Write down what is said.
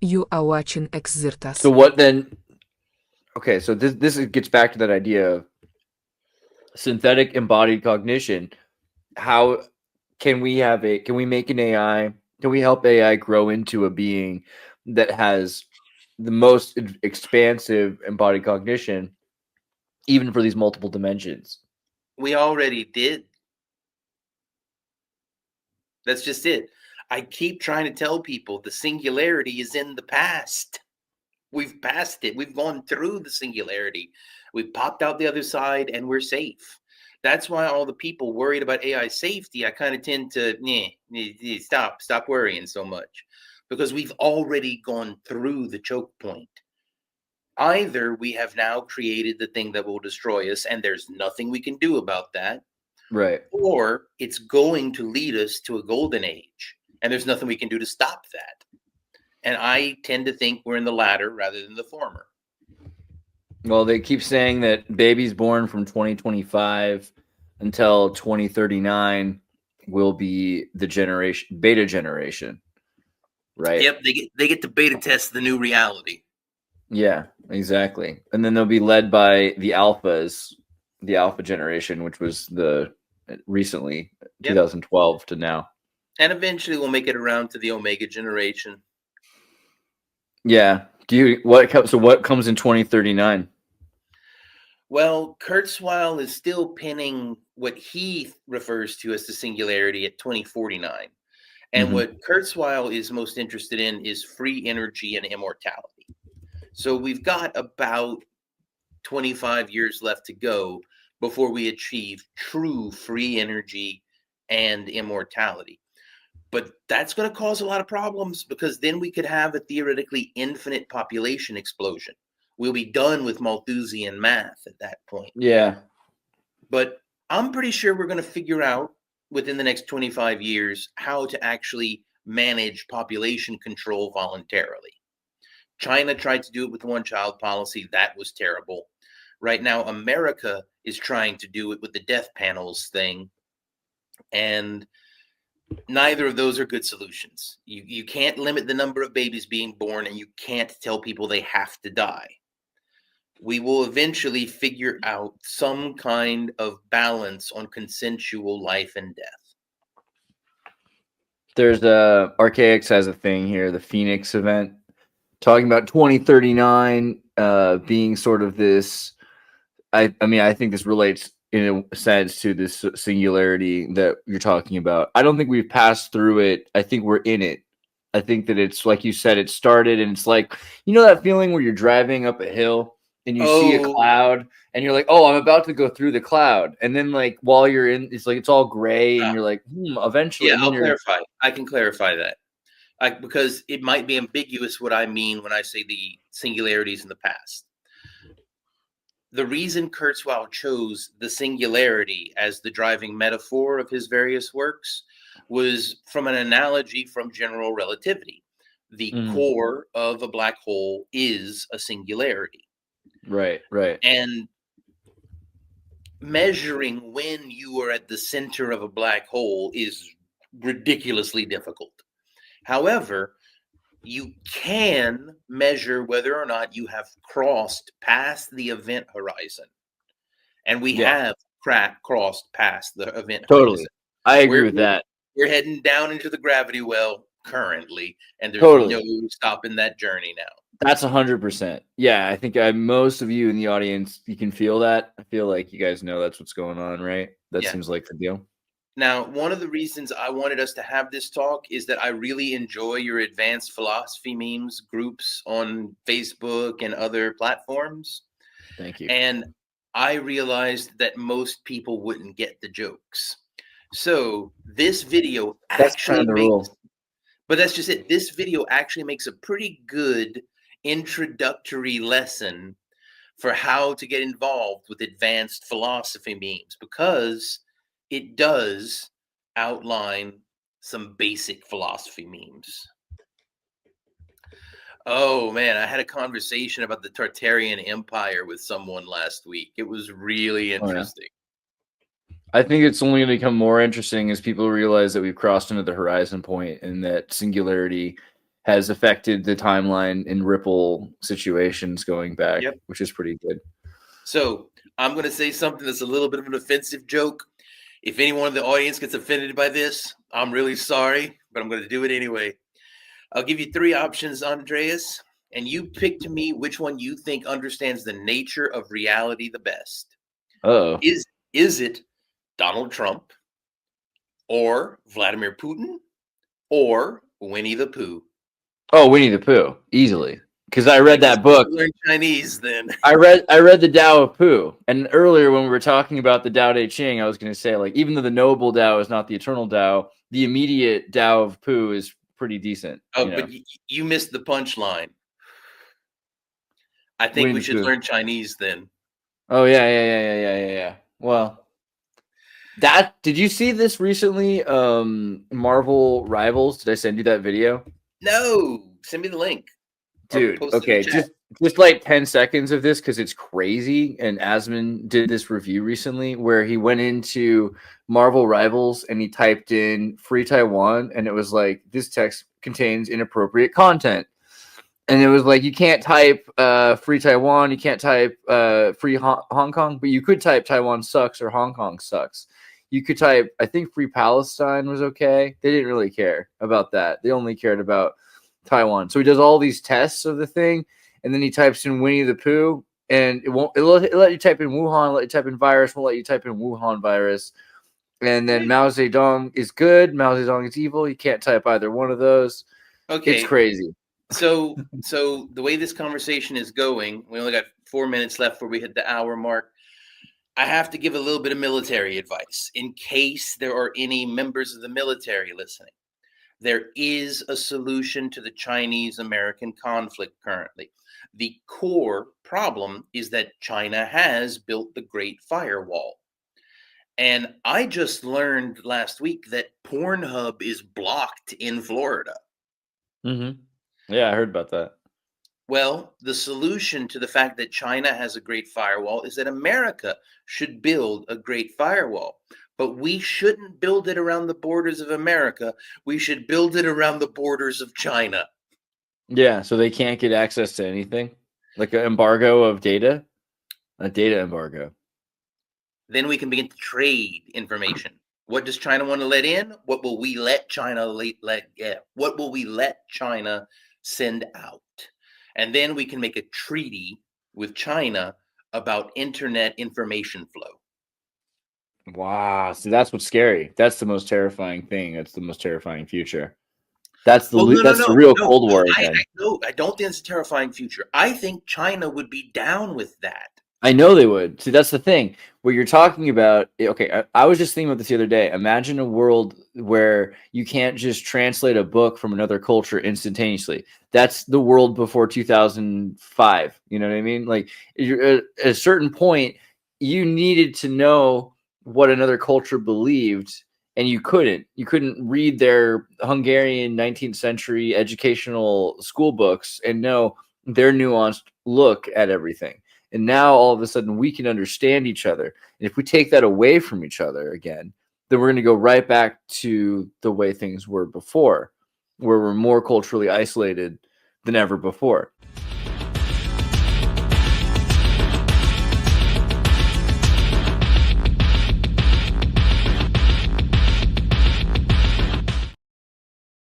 You are watching Xirtus. So what then? Okay, so this gets back to that idea of synthetic embodied cognition. How can we have a? Can we make an AI? Can we help AI grow into a being that has the most expansive embodied cognition, even for these multiple dimensions? We already did. That's just it. I keep trying to tell people the singularity is in the past. We've passed it. We've gone through the singularity. We've popped out the other side and we're safe. That's why all the people worried about AI safety, I kind of tend to stop worrying so much, because we've already gone through the choke point. Either we have now created the thing that will destroy us and there's nothing we can do about that, Right. or it's going to lead us to a golden age and there's nothing we can do to stop that. And I tend to think we're in the latter rather than the former. Well, they keep saying that babies born from 2025 until 2039 will be the beta generation, right? Yep, they get to beta test the new reality. Yeah, exactly. And then they'll be led by the alphas, the alpha generation, which was the recently 2012 to now. And eventually we'll make it around to the omega generation. Yeah. So what comes in 2039? Well, Kurzweil is still pinning what he refers to as the singularity at 2049. And what Kurzweil is most interested in is free energy and immortality. So we've got about 25 years left to go before we achieve true free energy and immortality. But that's going to cause a lot of problems, because then we could have a theoretically infinite population explosion. We'll be done with Malthusian math at that point. Yeah. But I'm pretty sure we're going to figure out within the next 25 years how to actually manage population control voluntarily. China tried to do it with the one-child policy. That was terrible. Right now, America is trying to do it with the death panels thing. And neither of those are good solutions. You can't limit the number of babies being born, and you can't tell people they have to die. We will eventually figure out some kind of balance on consensual life and death. There's Archaics has a thing here, the Phoenix event, talking about 2039 being sort of this. I mean, I think this relates in a sense to this singularity that you're talking about. I don't think we've passed through it. I think we're in it. I think that it's like you said, it started, and it's like, you know, that feeling where you're driving up a hill and you see a cloud and you're like, oh, I'm about to go through the cloud. And then like while you're in, it's like, it's all gray and you're like, eventually. Yeah, And then I'll clarify. I can clarify that. Because it might be ambiguous what I mean when I say the singularities in the past. The reason Kurzweil chose the singularity as the driving metaphor of his various works was from an analogy from general relativity. The core of a black hole is a singularity. Right. And measuring when you are at the center of a black hole is ridiculously difficult. However, you can measure whether or not you have crossed past the event horizon. And we have crossed past the event horizon. I agree with that. We're heading down into the gravity well currently, and there's no stopping that journey now. That's 100%. Yeah, I think most of you in the audience, you can feel that. I feel like you guys know that's what's going on, right? That seems like the deal. Now, one of the reasons I wanted us to have this talk is that I really enjoy your advanced philosophy memes groups on Facebook and other platforms. Thank you. And I realized that most people wouldn't get the jokes. So this video actually makes, but that's just it. This video actually makes a pretty good introductory lesson for how to get involved with advanced philosophy memes, because it does outline some basic philosophy memes. Oh man, I had a conversation about the Tartarian Empire with someone last week. It was really interesting. I think it's only going to become more interesting as people realize that we've crossed into the horizon point and that singularity has affected the timeline in ripple situations going back, Yep. which is pretty good. So I'm going to say something that's a little bit of an offensive joke. If anyone in the audience gets offended by this, I'm really sorry, but I'm going to do it anyway. I'll give you 3 options, Andreas, and you pick to me which one you think understands the nature of reality the best. Oh, Is it Donald Trump, or Vladimir Putin, or Winnie the Pooh? oh, Winnie the Pooh, easily, because I read that book. Learn Chinese then. I read the Tao of Pooh, and earlier when we were talking about the Tao Te Ching, I was going to say, like, even though the noble Tao is not the eternal Tao, the immediate Tao of Pooh is pretty decent. Oh, you know? but you missed the punchline. I think Winnie we the should Pooh. learn Chinese then. Oh yeah. Well, did you see this recently? Marvel Rivals. Did I send you that video? No, send me the link. Or Dude, post it in the okay, chat. just like 10 seconds of this because it's crazy. And Asman did this review recently where he went into Marvel Rivals and he typed in Free Taiwan, and it was like, this text contains inappropriate content. And it was like, you can't type Free Taiwan, you can't type Free Hong Kong, but you could type Taiwan sucks or Hong Kong sucks. You could type, I think Free Palestine was okay. They didn't really care about that. They only cared about Taiwan. So he does all these tests of the thing, and then he types in Winnie the Pooh, and it'll let you type in Wuhan, let you type in virus, won't let you type in Wuhan virus. And then Mao Zedong is good, Mao Zedong is evil. You can't type either one of those. Okay. It's crazy. So the way this conversation is going, we only got 4 minutes left before we hit the hour mark. I have to give a little bit of military advice in case there are any members of the military listening. There is a solution to the Chinese-American conflict currently. The core problem is that China has built the Great Firewall. And I just learned last week that Pornhub is blocked in Florida. Mm-hmm. Yeah, I heard about that. Well, the solution to the fact that China has a Great Firewall is that America should build a Great Firewall. But we shouldn't build it around the borders of America. We should build it around the borders of China. Yeah, so they can't get access to anything? Like an embargo of data? A data embargo. Then we can begin to trade information. What does China want to let in? What will we let China What will we let China send out? And then we can make a treaty with China about internet information flow. Wow. So that's what's scary. That's the most terrifying thing. That's the most terrifying future. That's the real Cold War again. I don't think it's a terrifying future. I think China would be down with that. I know they would. See, that's the thing. What you're talking about, okay, I was just thinking about this the other day. Imagine a world where you can't just translate a book from another culture instantaneously. That's the world before 2005. You know what I mean? Like, at a certain point, you needed to know what another culture believed, and you couldn't. You couldn't read their Hungarian 19th century educational school books and know their nuanced look at everything. And now all of a sudden we can understand each other. And if we take that away from each other again, then we're going to go right back to the way things were before, where we're more culturally isolated than ever before.